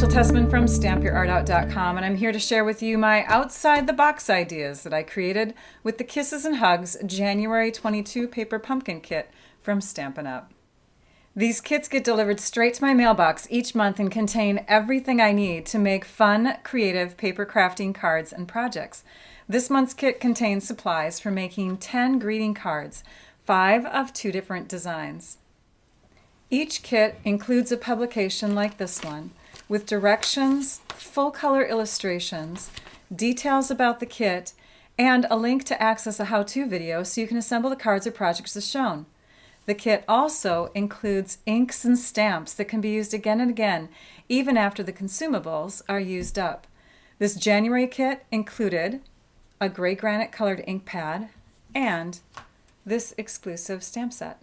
Rachel Tessman from stampyourartout.com, and I'm here to share with you my outside the box ideas that I created with the Kisses and Hugs January 22 paper pumpkin kit from Stampin' Up. These kits get delivered straight to my mailbox each month and contain everything I need to make fun, creative paper crafting cards and projects. This month's kit contains supplies for making 10 greeting cards, 5 of 2 different designs. Each kit includes a publication like this one, with directions, full-color illustrations, details about the kit, and a link to access a how-to video so you can assemble the cards or projects as shown. The kit also includes inks and stamps that can be used again and again, even after the consumables are used up. This January kit included a gray granite colored ink pad and this exclusive stamp set.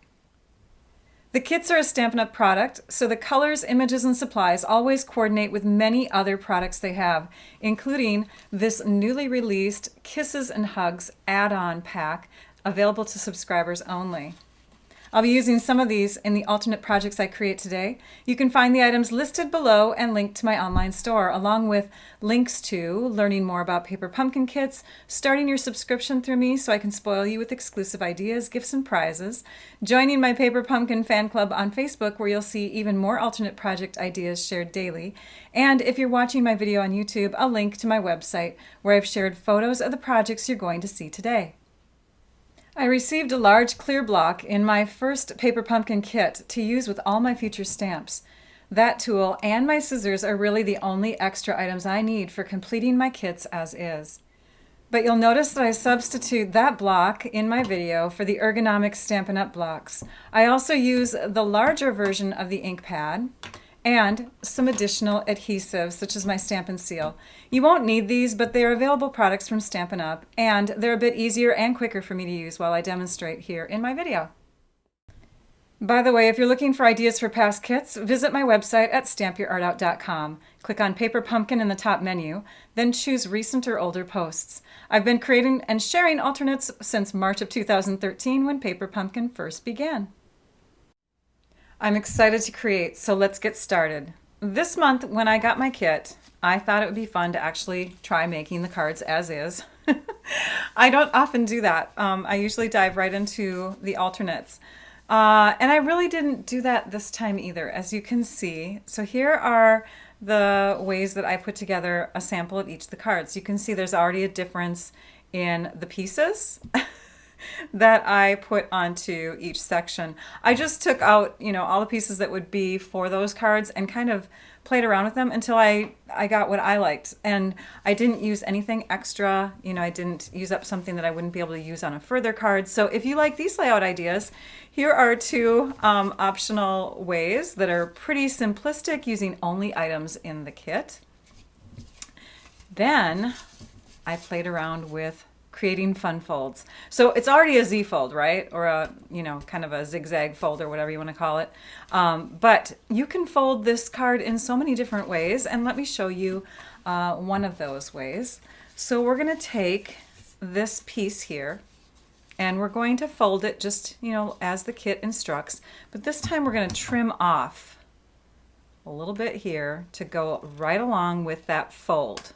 The kits are a Stampin' Up! Product, so the colors, images, and supplies always coordinate with many other products they have, including this newly released Kisses and Hugs add-on pack, available to subscribers only. I'll be using some of these in the alternate projects I create today. You can find the items listed below and linked to my online store, along with links to learning more about paper pumpkin kits, starting your subscription through me so I can spoil you with exclusive ideas, gifts, and prizes, joining my Paper Pumpkin fan club on Facebook where you'll see even more alternate project ideas shared daily, and if you're watching my video on YouTube, a link to my website where I've shared photos of the projects you're going to see today. I received a large clear block in my first paper pumpkin kit to use with all my future stamps. That tool and my scissors are really the only extra items I need for completing my kits as is. But you'll notice that I substitute that block in my video for the ergonomic Stampin' Up! Blocks. I also use the larger version of the ink pad and some additional adhesives such as my Stampin' Seal. You won't need these, but they are available products from Stampin' Up! And they're a bit easier and quicker for me to use while I demonstrate here in my video. By the way, if you're looking for ideas for past kits, visit my website at stampyourartout.com. Click on Paper Pumpkin in the top menu, then choose Recent or Older Posts. I've been creating and sharing alternates since March of 2013 when Paper Pumpkin first began. I'm excited to create, so let's get started. This month, when I got my kit, I thought it would be fun to actually try making the cards as is. I don't often do that. I usually dive right into the alternates. And I really didn't do that this time either, as you can see. So here are the ways that I put together a sample of each of the cards. You can see there's already a difference in the pieces that I put onto each section. I just took out, all the pieces that would be for those cards and kind of played around with them until I got what I liked. And I didn't use anything extra. I didn't use up something that I wouldn't be able to use on a further card. So if you like these layout ideas, here are 2 optional ways that are pretty simplistic, using only items in the kit. Then I played around with creating fun folds. So it's already a Z fold, right? Or a, kind of a zigzag fold or whatever you want to call it. But you can fold this card in so many different ways, and let me show you one of those ways. So we're going to take this piece here and we're going to fold it just, as the kit instructs. But this time we're going to trim off a little bit here to go right along with that fold.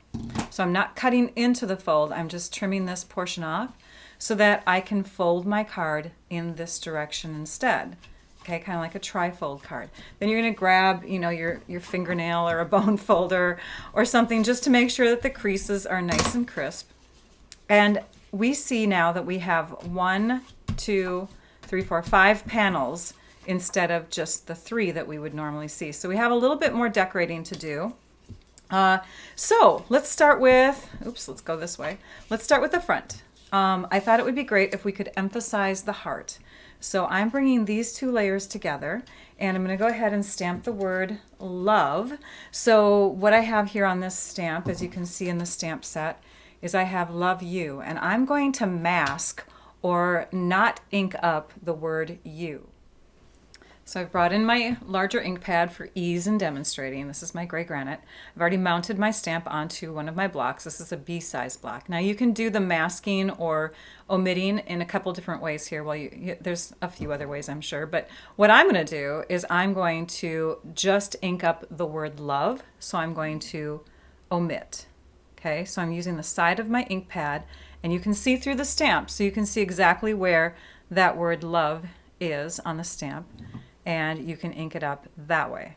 So I'm not cutting into the fold, I'm just trimming this portion off so that I can fold my card in this direction instead. Okay, kind of like a tri-fold card. Then you're going to grab, your fingernail or a bone folder or something just to make sure that the creases are nice and crisp. And we see now that we have 1, 2, 3, 4, 5 panels instead of just the 3 that we would normally see. So we have a little bit more decorating to do. So let's start with, let's go this way. Let's start with the front. I thought it would be great if we could emphasize the heart. So I'm bringing these 2 layers together, and I'm going to go ahead and stamp the word love. So what I have here on this stamp, as you can see in the stamp set, is I have love you, and I'm going to mask or not ink up the word you. So I've brought in my larger ink pad for ease in demonstrating. This is my gray granite. I've already mounted my stamp onto one of my blocks. This is a B-size block. Now you can do the masking or omitting in a couple different ways here. Well, there's a few other ways I'm sure, but what I'm going to do is I'm going to just ink up the word love. So I'm going to omit. Okay, so I'm using the side of my ink pad, and you can see through the stamp, so you can see exactly where that word love is on the stamp, and you can ink it up that way.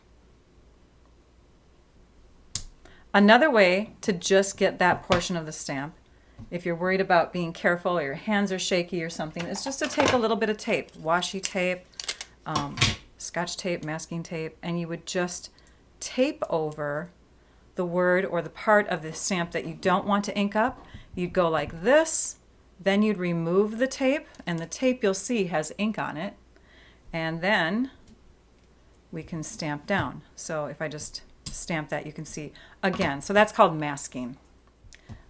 Another way to just get that portion of the stamp, if you're worried about being careful or your hands are shaky or something, is just to take a little bit of tape, washi tape, scotch tape, masking tape, and you would just tape over the word or the part of the stamp that you don't want to ink up. You'd go like this, then you'd remove the tape, and the tape you'll see has ink on it, and then we can stamp down. So if I just stamp that, you can see again. So that's called masking.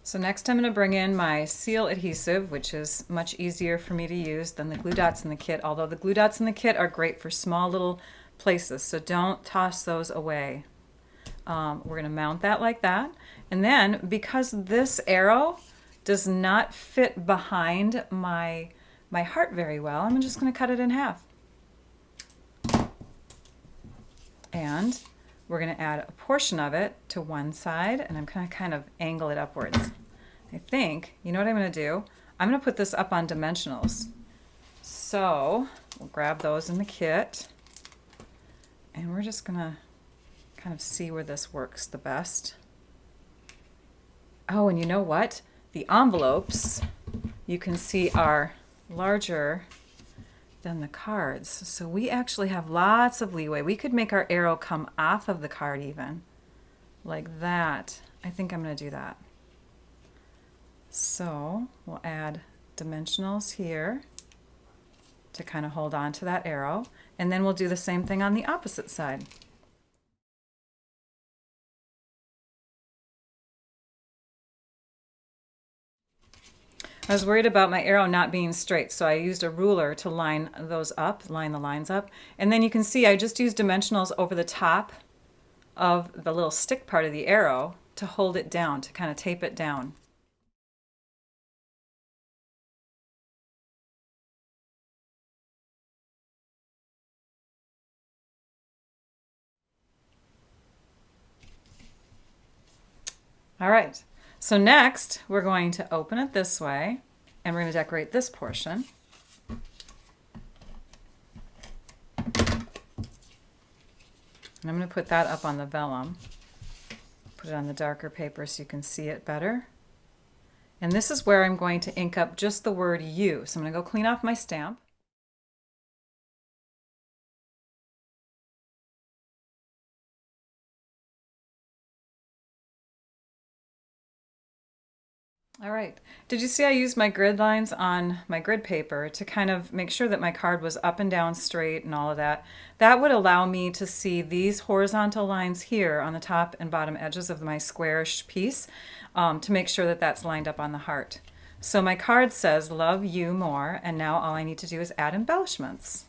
So next I'm going to bring in my seal adhesive, which is much easier for me to use than the glue dots in the kit, although the glue dots in the kit are great for small little places, so don't toss those away. We're going to mount that like that, and then because this arrow does not fit behind my heart very well, I'm just going to cut it in half. And we're going to add a portion of it to one side, and I'm going to kind of angle it upwards. I think, you know what I'm going to do? I'm going to put this up on dimensionals. So we'll grab those in the kit, and we're just going to kind of see where this works the best. Oh, and you know what? The envelopes, you can see, are larger than the cards. So we actually have lots of leeway. We could make our arrow come off of the card even, like that. I think I'm going to do that. So we'll add dimensionals here to kind of hold on to that arrow, and then we'll do the same thing on the opposite side. I was worried about my arrow not being straight, so I used a ruler to line those up, line the lines up. And then you can see I just used dimensionals over the top of the little stick part of the arrow to hold it down, to kind of tape it down. All right, so next we're going to open it this way, and we're going to decorate this portion. And I'm going to put that up on the vellum, put it on the darker paper so you can see it better. And this is where I'm going to ink up just the word you. So I'm going to go clean off my stamp. All right, did you see I used my grid lines on my grid paper to kind of make sure that my card was up and down straight and all of that? That would allow me to see these horizontal lines here on the top and bottom edges of my squarish piece to make sure that that's lined up on the heart. So my card says love you more, and now all I need to do is add embellishments.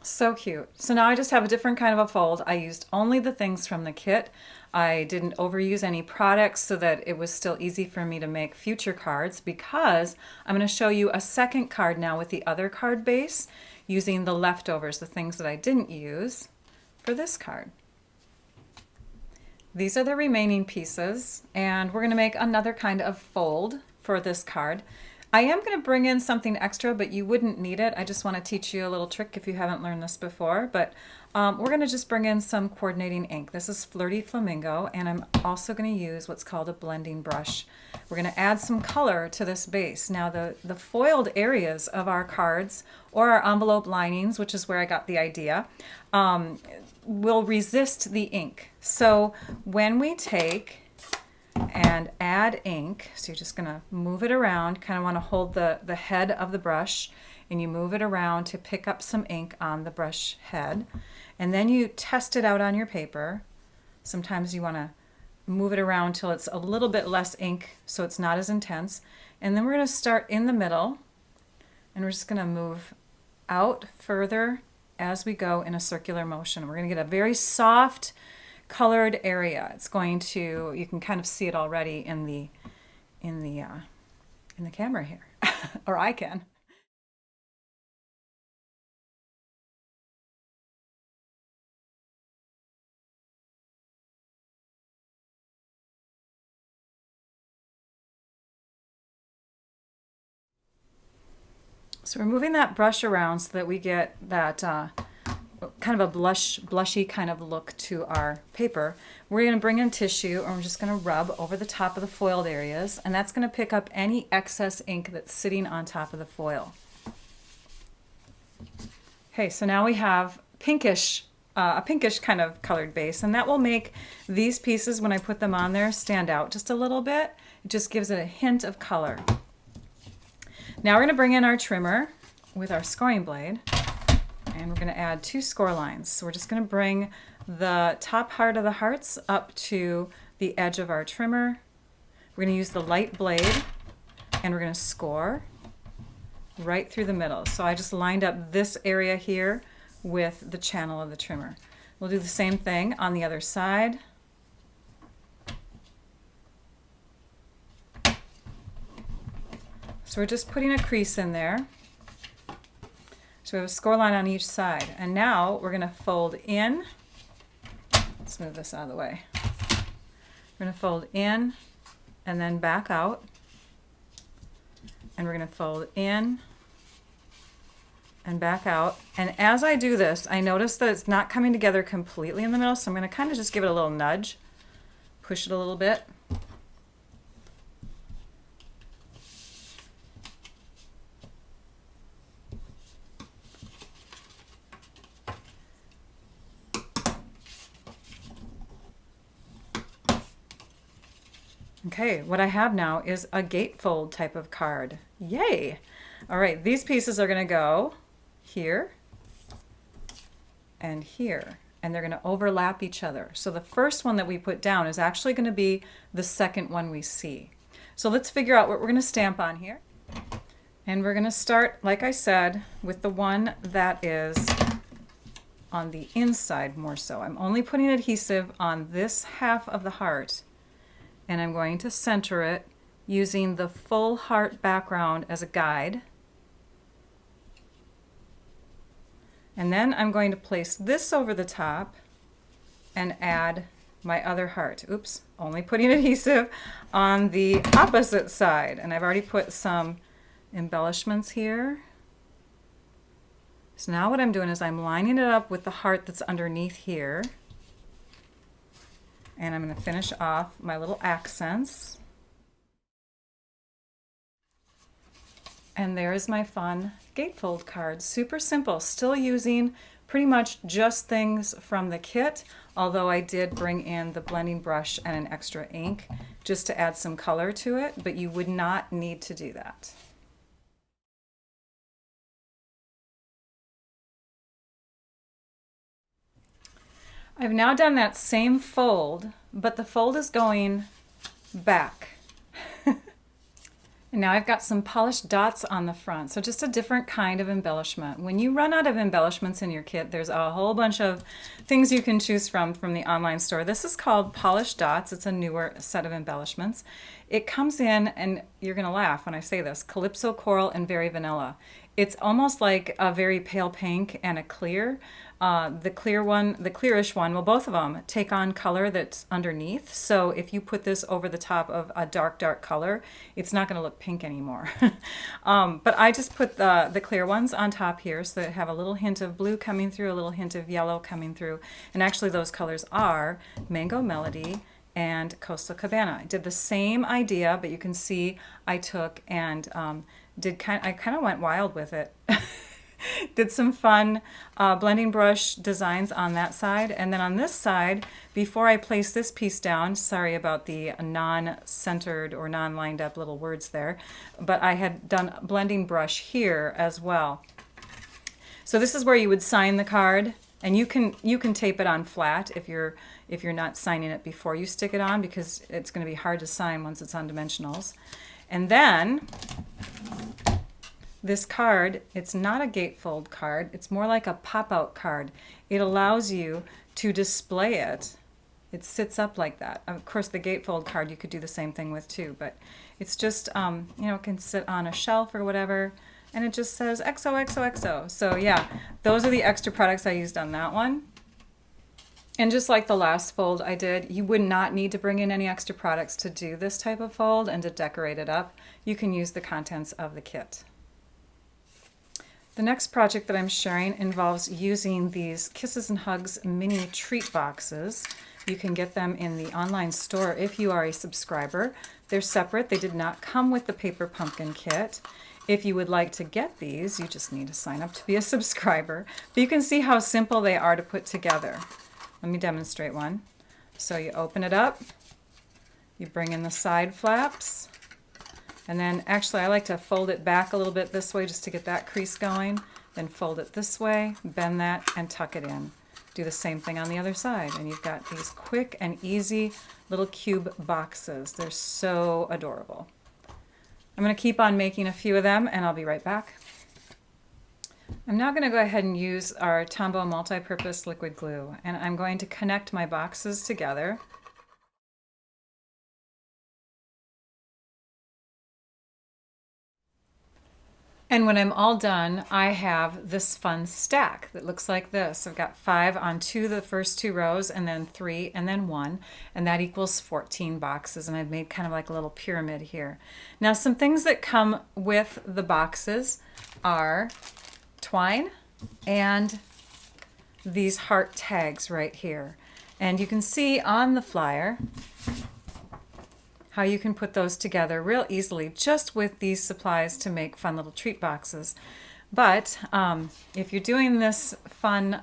So cute. So now I just have a different kind of a fold. I used only the things from the kit. I didn't overuse any products so that it was still easy for me to make future cards, because I'm going to show you a second card now with the other card base using the leftovers, the things that I didn't use for this card. These are the remaining pieces, and we're going to make another kind of fold for this card. I am going to bring in something extra, but you wouldn't need it. I just want to teach you a little trick if you haven't learned this before. But we're going to just bring in some coordinating ink. This is Flirty Flamingo, and I'm also going to use what's called a blending brush. We're going to add some color to this base. Now the foiled areas of our cards or our envelope linings, which is where I got the idea, will resist the ink. So when we take and add ink, so you're just going to move it around, kind of want to hold the head of the brush, and you move it around to pick up some ink on the brush head, and then you test it out on your paper. Sometimes you want to move it around till it's a little bit less ink so it's not as intense. And then we're going to start in the middle, and we're just going to move out further as we go in a circular motion. We're going to get a very soft colored area. It's going to, you can kind of see it already in the camera here, or I can. So we're moving that brush around so that we get that kind of a blushy kind of look to our paper. We're going to bring in tissue and we're just going to rub over the top of the foiled areas, and that's going to pick up any excess ink that's sitting on top of the foil. Okay, so now we have pinkish, a pinkish kind of colored base, and that will make these pieces, when I put them on there, stand out just a little bit. It just gives it a hint of color. Now we're going to bring in our trimmer with our scoring blade, and we're going to add 2 score lines. So we're just going to bring the top heart of the hearts up to the edge of our trimmer. We're going to use the light blade, and we're going to score right through the middle. So I just lined up this area here with the channel of the trimmer. We'll do the same thing on the other side. So we're just putting a crease in there. So we have a score line on each side. And now we're going to fold in. Let's move this out of the way. We're going to fold in and then back out. And we're going to fold in and back out. And as I do this, I notice that it's not coming together completely in the middle, so I'm going to kind of just give it a little nudge, push it a little bit. Okay, what I have now is a gatefold type of card. Yay! All right, these pieces are going to go here and here, and they're going to overlap each other. So the first one that we put down is actually going to be the second one we see. So let's figure out what we're going to stamp on here. And we're going to start, like I said, with the one that is on the inside more so. I'm only putting adhesive on this half of the heart, and I'm going to center it using the full heart background as a guide. And then I'm going to place this over the top and add my other heart. Oops, only putting adhesive on the opposite side. And I've already put some embellishments here. So now what I'm doing is I'm lining it up with the heart that's underneath here. And I'm going to finish off my little accents. And there's my fun gatefold card. Super simple, still using pretty much just things from the kit, although I did bring in the blending brush and an extra ink just to add some color to it, but you would not need to do that. I've now done that same fold, but the fold is going back. And now I've got some polished dots on the front, so just a different kind of embellishment. When you run out of embellishments in your kit, there's a whole bunch of things you can choose from the online store. This is called polished dots. It's a newer set of embellishments. It comes in, and you're going to laugh when I say this, Calypso Coral and Very Vanilla. It's almost like a very pale pink and a clear. The clear one, the clearish one, well, both of them take on color that's underneath. So if you put this over the top of a dark, dark color, it's not going to look pink anymore. But I just put the clear ones on top here so that have a little hint of blue coming through, a little hint of yellow coming through. And actually those colors are Mango Melody and Coastal Cabana. I did the same idea, but you can see I took and I kind of went wild with it. Did some fun blending brush designs on that side, and then on this side, before I place this piece down, sorry about the non-centered or non-lined up little words there, but I had done blending brush here as well. So this is where you would sign the card And you can tape it on flat if you're not signing it before you stick it on, because it's going to be hard to sign once it's on dimensionals. And then this card, it's not a gatefold card, it's more like a pop-out card. It allows you to display it. It sits up like that. Of course, the gatefold card you could do the same thing with too, but it's just, it can sit on a shelf or whatever, and it just says XOXOXO. So yeah, those are the extra products I used on that one. And just like the last fold I did, you would not need to bring in any extra products to do this type of fold and to decorate it up. You can use the contents of the kit. The next project that I'm sharing involves using these Kisses and Hugs mini treat boxes. You can get them in the online store if you are a subscriber. They're separate. They did not come with the paper pumpkin kit. If you would like to get these, you just need to sign up to be a subscriber. But you can see how simple they are to put together. Let me demonstrate one. So you open it up, you bring in the side flaps, and then actually I like to fold it back a little bit this way just to get that crease going, then fold it this way, bend that, and tuck it in. Do the same thing on the other side, and you've got these quick and easy little cube boxes. They're so adorable. I'm going to keep on making a few of them, and I'll be right back. I'm now going to go ahead and use our Tombow multi-purpose liquid glue, and I'm going to connect my boxes together. And when I'm all done, I have this fun stack that looks like this. I've got 5 on the first 2 rows, and then 3, and then 1, and that equals 14 boxes. And I've made kind of like a little pyramid here. Now, some things that come with the boxes are twine and these heart tags right here. And you can see on the flyer how you can put those together real easily just with these supplies to make fun little treat boxes. But if you're doing this fun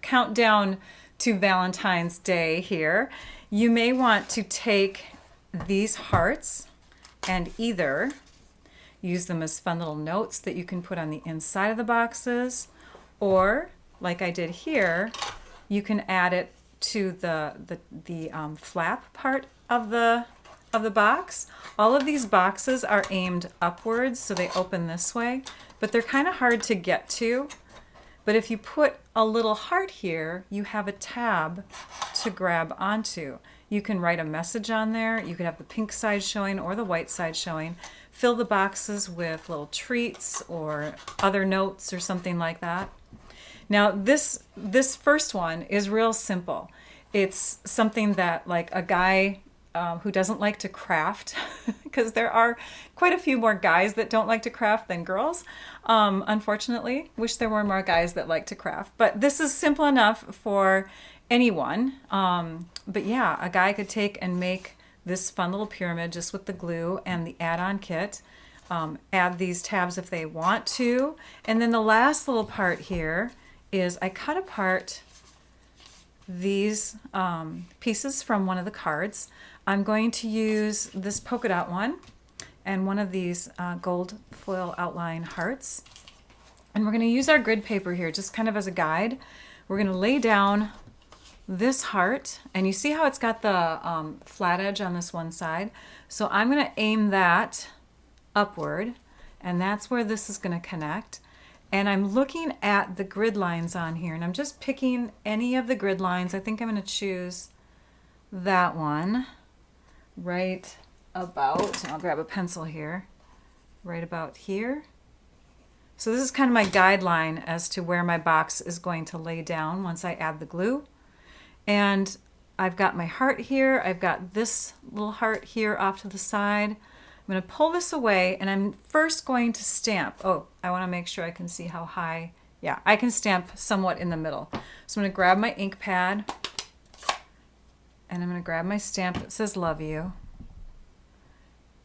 countdown to Valentine's Day here, you may want to take these hearts and either use them as fun little notes that you can put on the inside of the boxes, or like I did here, you can add it to the flap part of the box. All of these boxes are aimed upwards, so they open this way, but they're kind of hard to get to. But if you put a little heart here, you have a tab to grab onto. You can write a message on there. You could have the pink side showing or the white side showing. Fill the boxes with little treats or other notes or something like that. Now this first one is real simple. It's something that like a guy who doesn't like to craft, because there are quite a few more guys that don't like to craft than girls, unfortunately. Wish there were more guys that like to craft. But this is simple enough for anyone. But yeah, a guy could take and make this fun little pyramid just with the glue and the add-on kit. Add these tabs if they want to. And then the last little part here is I cut apart these pieces from one of the cards. I'm going to use this polka dot one and one of these gold foil outline hearts. And we're going to use our grid paper here just kind of as a guide. We're going to lay down this heart, and you see how it's got the flat edge on this one side. So I'm going to aim that upward, and that's where this is going to connect. And I'm looking at the grid lines on here, and I'm just picking any of the grid lines. I think I'm going to choose that one right about, I'll grab a pencil here, right about here. So this is kind of my guideline as to where my box is going to lay down once I add the glue. And I've got my heart here. I've got this little heart here off to the side. I'm going to pull this away, and I'm first going to stamp. Oh, I want to make sure I can see how high. Yeah, I can stamp somewhat in the middle. So I'm going to grab my ink pad, and I'm going to grab my stamp that says love you.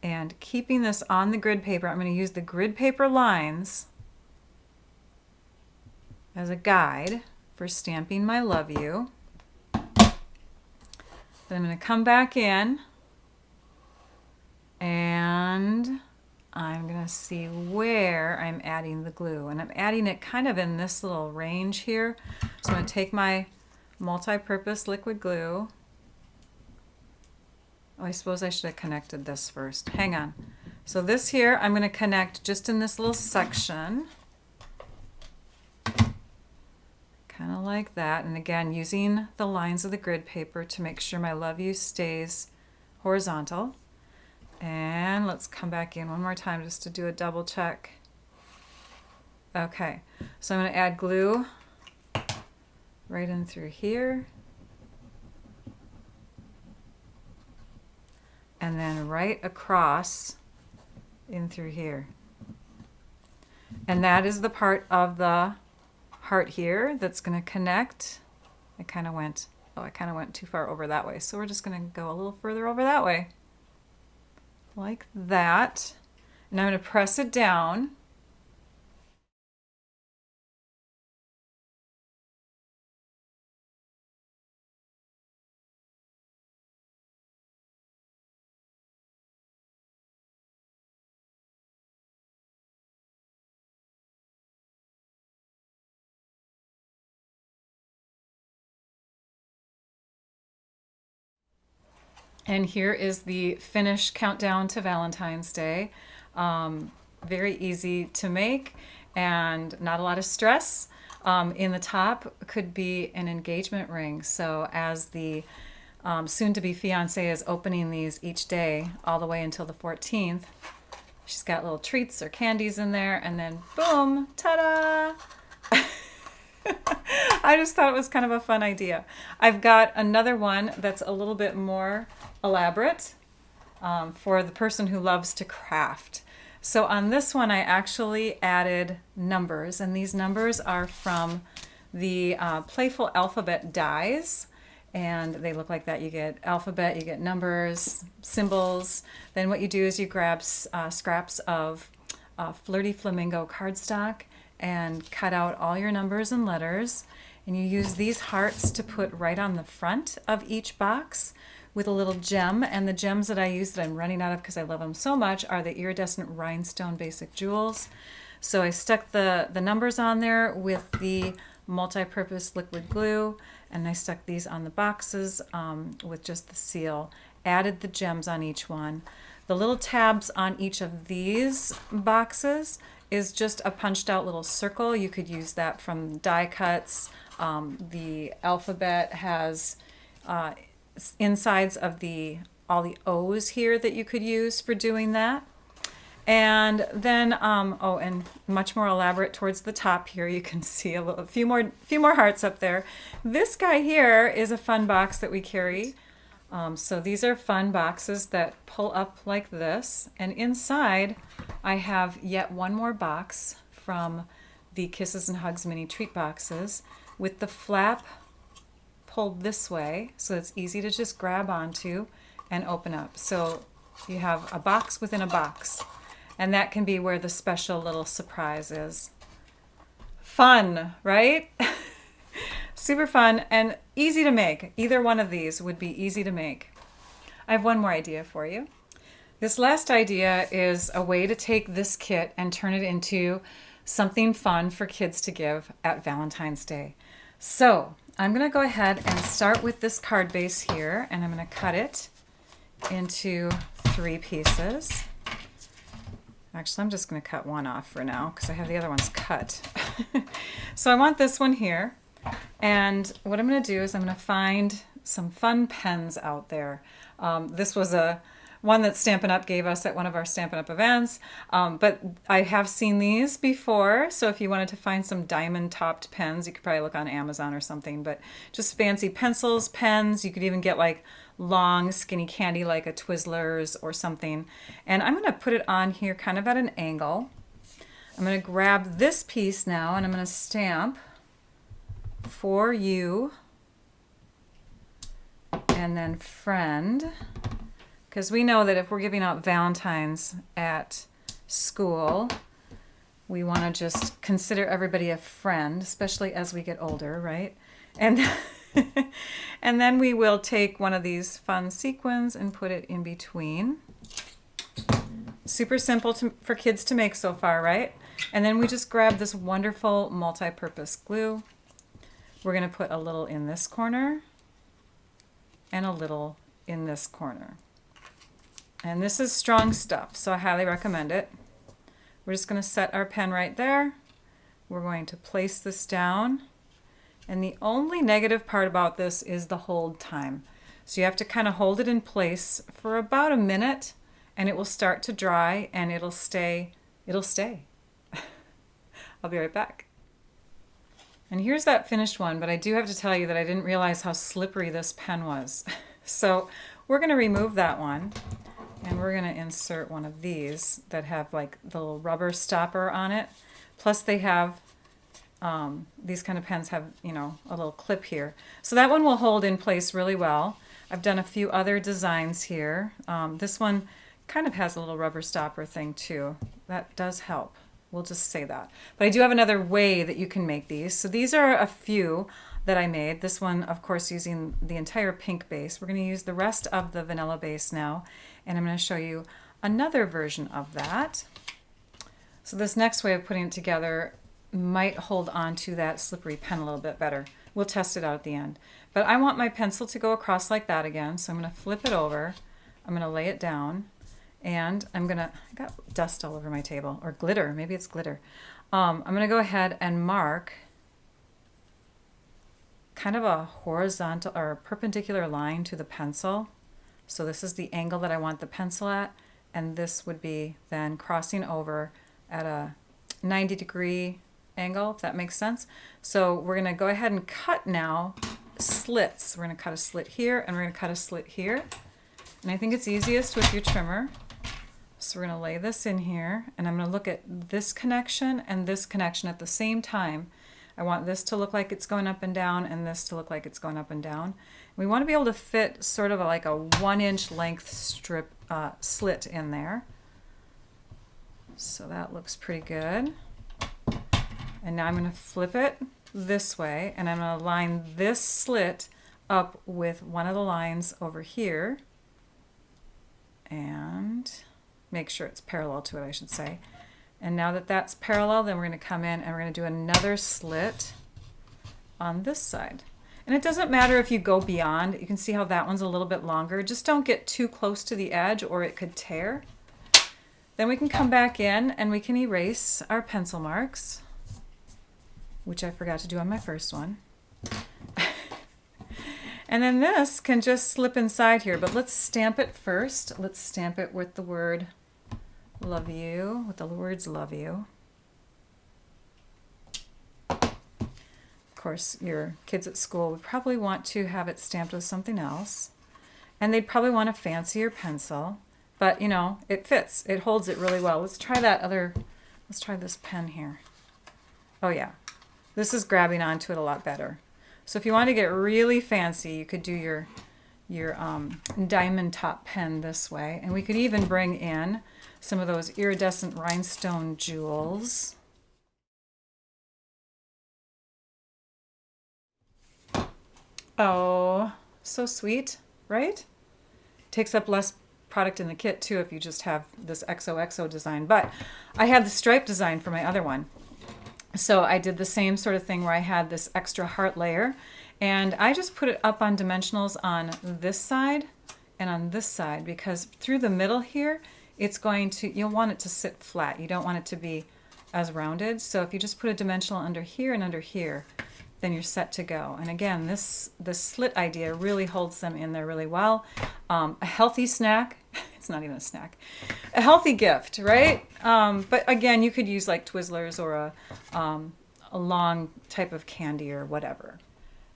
And keeping this on the grid paper, I'm going to use the grid paper lines as a guide for stamping my love you. Then I'm going to come back in, and I'm going to see where I'm adding the glue. And I'm adding it kind of in this little range here. So I'm going to take my multi-purpose liquid glue. Oh, I suppose I should have connected this first. Hang on. So this here, I'm going to connect just in this little section. Kind of like that. And again, using the lines of the grid paper to make sure my Love You stays horizontal. And let's come back in one more time just to do a double check. Okay, so I'm going to add glue right in through here. And then right across in through here. And that is the part of the heart here that's going to connect. I kind of went too far over that way. So we're just going to go a little further over that way. Like that. And I'm going to press it down. And here is the finished countdown to Valentine's Day. Very easy to make and not a lot of stress. In the top could be an engagement ring. So as the soon-to-be fiancé is opening these each day all the way until the 14th, she's got little treats or candies in there, and then boom, ta-da! I just thought it was kind of a fun idea. I've got another one that's a little bit more elaborate for the person who loves to craft. So on this one, I actually added numbers, and these numbers are from the Playful Alphabet dies, and they look like that. You get alphabet, you get numbers, symbols. Then what you do is you grab scraps of Flirty Flamingo cardstock and cut out all your numbers and letters, and you use these hearts to put right on the front of each box with a little gem. And the gems that I use that I'm running out of because I love them so much are the iridescent rhinestone basic jewels. So I stuck the numbers on there with the multi-purpose liquid glue, and I stuck these on the boxes with just the seal, added the gems on each one. The little tabs on each of these boxes is just a punched out little circle. You could use that from die cuts. The alphabet has insides of all the O's here that you could use for doing that. And then, and much more elaborate towards the top here, you can see a few more hearts up there. This guy here is a fun box that we carry. So these are fun boxes that pull up like this, and inside I have yet one more box from the Kisses and Hugs mini treat boxes with the flap pulled this way, so it's easy to just grab onto and open up. So you have a box within a box, and that can be where the special little surprise is. Fun, right? Super fun and easy to make. Either one of these would be easy to make. I have one more idea for you. This last idea is a way to take this kit and turn it into something fun for kids to give at Valentine's Day. So I'm going to go ahead and start with this card base here, and I'm going to cut it into 3 pieces. Actually, I'm just going to cut one off for now because I have the other ones cut. So I want this one here. And what I'm going to do is I'm going to find some fun pens out there. This was one that Stampin' Up! Gave us at one of our Stampin' Up! Events, but I have seen these before, so if you wanted to find some diamond-topped pens, you could probably look on Amazon or something, but just fancy pencils, pens. You could even get like long, skinny candy like a Twizzlers or something. And I'm going to put it on here kind of at an angle. I'm going to grab this piece now, and I'm going to stamp For You, and then Friend, because we know that if we're giving out Valentines at school, we want to just consider everybody a friend, especially as we get older, right? And and then we will take one of these fun sequins and put it in between. Super simple for kids to make so far, right? And then we just grab this wonderful multi-purpose glue. We're going to put a little in this corner and a little in this corner. And this is strong stuff, so I highly recommend it. We're just going to set our pen right there. We're going to place this down. And the only negative part about this is the hold time. So you have to kind of hold it in place for about a minute, and it will start to dry and it'll stay. I'll be right back. And here's that finished one, but I do have to tell you that I didn't realize how slippery this pen was. So we're going to remove that one, and we're going to insert one of these that have like the little rubber stopper on it. Plus they have, these kind of pens have, you know, a little clip here. So that one will hold in place really well. I've done a few other designs here. This one kind of has a little rubber stopper thing too. That does help. We'll just say that. But I do have another way that you can make these. So these are a few that I made. This one, of course, using the entire pink base. We're going to use the rest of the vanilla base now. And I'm going to show you another version of that. So this next way of putting it together might hold on to that slippery pen a little bit better. We'll test it out at the end. But I want my pencil to go across like that again. So I'm going to flip it over. I'm going to lay it down. And I got dust all over my table, or glitter, maybe it's glitter. I'm going to go ahead and mark kind of a horizontal or perpendicular line to the pencil. So this is the angle that I want the pencil at, and this would be then crossing over at a 90-degree angle, if that makes sense. So we're going to go ahead and cut now slits. We're going to cut a slit here, and we're going to cut a slit here. And I think it's easiest with your trimmer. So we're going to lay this in here, and I'm going to look at this connection and this connection at the same time. I want this to look like it's going up and down, and this to look like it's going up and down. We want to be able to fit sort of like a 1-inch length strip slit in there. So that looks pretty good. And now I'm going to flip it this way, and I'm going to line this slit up with one of the lines over here. And make sure it's parallel to it, I should say. And now that that's parallel, then we're going to come in and we're going to do another slit on this side. And it doesn't matter if you go beyond. You can see how that one's a little bit longer. Just don't get too close to the edge or it could tear. Then we can come back in and we can erase our pencil marks, which I forgot to do on my first one. And then this can just slip inside here, but let's stamp it first. Let's stamp it with the word love you, with the words love you. Of course, your kids at school would probably want to have it stamped with something else. And they'd probably want a fancier pencil, but you know, it fits. It holds it really well. Let's try this pen here. Oh yeah, this is grabbing onto it a lot better. So if you want to get really fancy, you could do your diamond top pen this way. And we could even bring in some of those iridescent rhinestone jewels. Oh, so sweet, right? Takes up less product in the kit too if you just have this XOXO design. But I had the stripe design for my other one. So I did the same sort of thing where I had this extra heart layer, and I just put it up on dimensionals on this side and on this side, because through the middle here, you'll want it to sit flat. You don't want it to be as rounded. So if you just put a dimensional under here and under here, then you're set to go. And again, this slit idea really holds them in there really well. A healthy snack. It's not even a snack. A healthy gift, right? But again, you could use like Twizzlers or a long type of candy or whatever.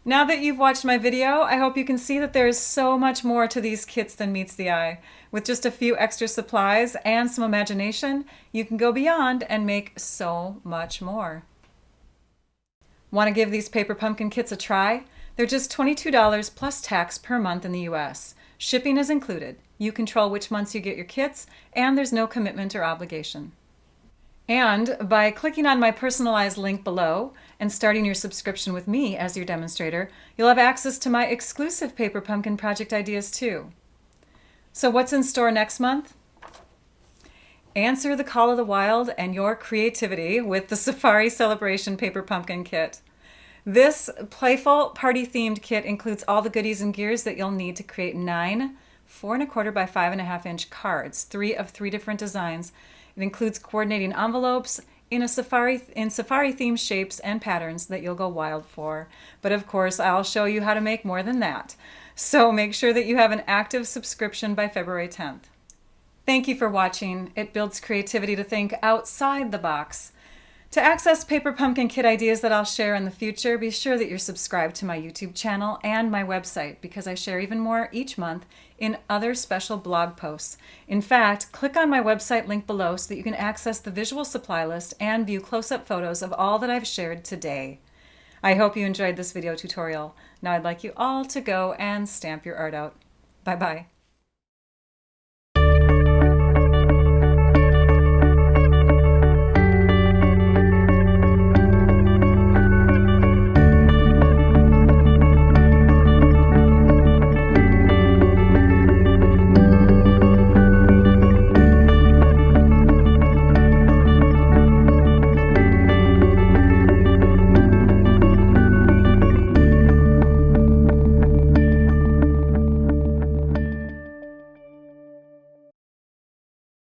Now that you've watched my video, I hope you can see that there's so much more to these kits than meets the eye. With just a few extra supplies and some imagination, you can go beyond and make so much more. Want to give these paper pumpkin kits a try? They're just $22 plus tax per month in the US. Shipping is included. You control which months you get your kits, and there's no commitment or obligation. And by clicking on my personalized link below and starting your subscription with me as your demonstrator, you'll have access to my exclusive paper pumpkin project ideas too. So what's in store next month? Answer the call of the wild and your creativity with the Safari Celebration Paper Pumpkin Kit. This playful party-themed kit includes all the goodies and gears that you'll need to create 9 4¼ by 5½ inch cards, 3 of 3 different designs. It includes coordinating envelopes in safari themed shapes and patterns that you'll go wild for. But of course, I'll show you how to make more than that. So make sure that you have an active subscription by February 10th. Thank you for watching. It builds creativity to think outside the box. To access Paper Pumpkin Kit ideas that I'll share in the future, be sure that you're subscribed to my YouTube channel and my website because I share even more each month in other special blog posts. In fact, click on my website link below so that you can access the visual supply list and view close-up photos of all that I've shared today. I hope you enjoyed this video tutorial. Now I'd like you all to go and stamp your art out. Bye-bye.